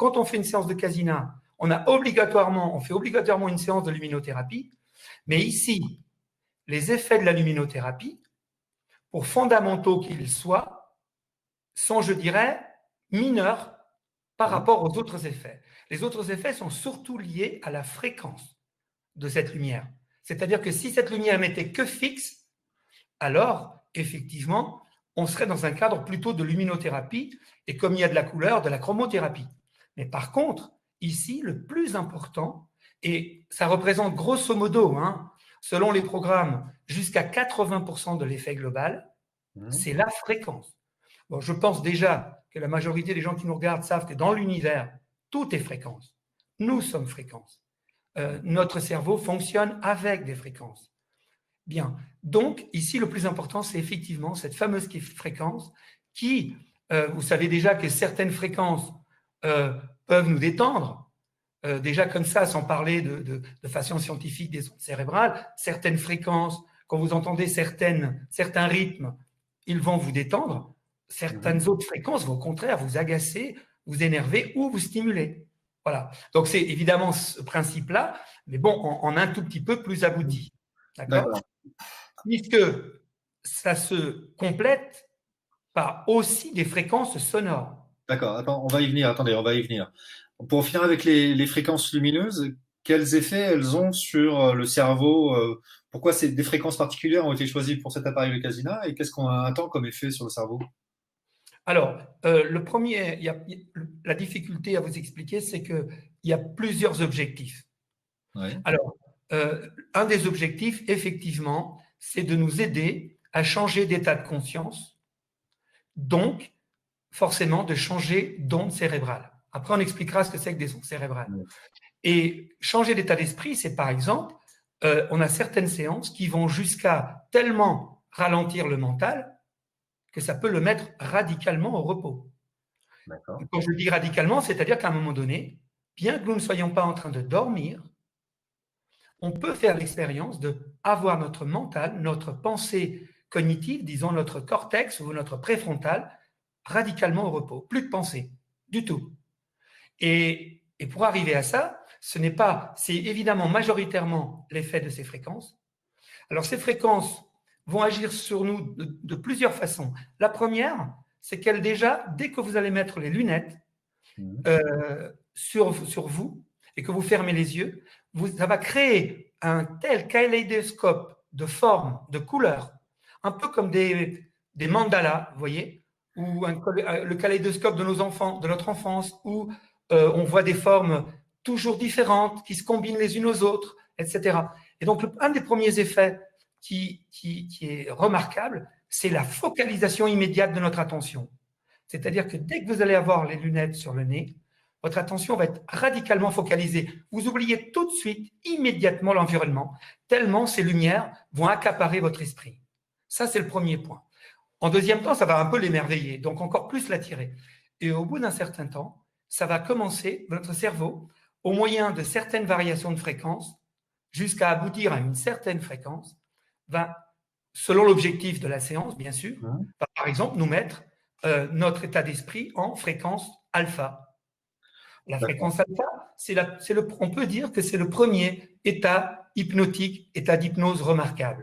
quand on fait une séance de Kasina, on fait obligatoirement une séance de luminothérapie, mais ici, les effets de la luminothérapie, pour fondamentaux qu'ils soient, sont, je dirais, mineurs par rapport aux autres effets. Les autres effets sont surtout liés à la fréquence de cette lumière. C'est-à-dire que si cette lumière n'était que fixe, alors, effectivement, on serait dans un cadre plutôt de luminothérapie et comme il y a de la couleur, de la chromothérapie. Mais par contre, ici, le plus important, et ça représente grosso modo, selon les programmes, jusqu'à 80% de l'effet global, c'est la fréquence. Bon, je pense déjà que la majorité des gens qui nous regardent savent que dans l'univers, tout est fréquence. Nous sommes fréquences. Notre cerveau fonctionne avec des fréquences. Bien. Donc, ici, le plus important, c'est effectivement cette fameuse fréquence qui, vous savez déjà que certaines fréquences peuvent nous détendre. Déjà comme ça, sans parler de façon scientifique des ondes cérébrales, certaines fréquences, quand vous entendez certains rythmes, ils vont vous détendre. Certaines autres fréquences vont au contraire vous agacer, vous énerver ou vous stimuler. Voilà. Donc, c'est évidemment ce principe-là, mais bon, en un tout petit peu plus abouti. D'accord ? Puisque ça se complète par aussi des fréquences sonores. D'accord, attends, on va y venir, attendez, on va y venir. Pour finir avec les fréquences lumineuses, quels effets elles ont sur le cerveau pourquoi des fréquences particulières ont été choisies pour cet appareil de Casina et qu'est-ce qu'on attend comme effet sur le cerveau? Alors, le premier, la difficulté à vous expliquer, c'est qu'il y a plusieurs objectifs. Ouais. Alors, un des objectifs, effectivement, c'est de nous aider à changer d'état de conscience, donc forcément de changer d'onde cérébrale. Après, on expliquera ce que c'est que des ondes cérébrales. Ouais. Et changer d'état d'esprit, c'est par exemple, on a certaines séances qui vont jusqu'à tellement ralentir le mental que ça peut le mettre radicalement au repos. D'accord. Quand je dis radicalement, c'est-à-dire qu'à un moment donné, bien que nous ne soyons pas en train de dormir, on peut faire l'expérience de avoir notre mental, notre pensée cognitive, disons notre cortex ou notre préfrontal, radicalement au repos. Plus de pensée, du tout. Et pour arriver à ça, c'est évidemment majoritairement l'effet de ces fréquences. Alors ces fréquences vont agir sur nous de plusieurs façons. La première, c'est qu'elle déjà, dès que vous allez mettre les lunettes sur vous et que vous fermez les yeux, ça va créer un tel kaléidoscope de formes, de couleurs, un peu comme des mandalas, vous voyez, ou le kaléidoscope de notre enfance, où on voit des formes toujours différentes qui se combinent les unes aux autres, etc. Et donc, un des premiers effets qui est remarquable, c'est la focalisation immédiate de notre attention. C'est-à-dire que dès que vous allez avoir les lunettes sur le nez, votre attention va être radicalement focalisée. Vous oubliez tout de suite, immédiatement l'environnement, tellement ces lumières vont accaparer votre esprit. Ça, c'est le premier point. En deuxième temps, ça va un peu l'émerveiller, donc encore plus l'attirer. Et au bout d'un certain temps, ça va commencer, notre cerveau, au moyen de certaines variations de fréquence, jusqu'à aboutir à une certaine fréquence, va, selon l'objectif de la séance, bien sûr, va, par exemple, nous mettre notre état d'esprit en fréquence alpha. La fréquence alpha, on peut dire que c'est le premier état hypnotique, état d'hypnose remarquable.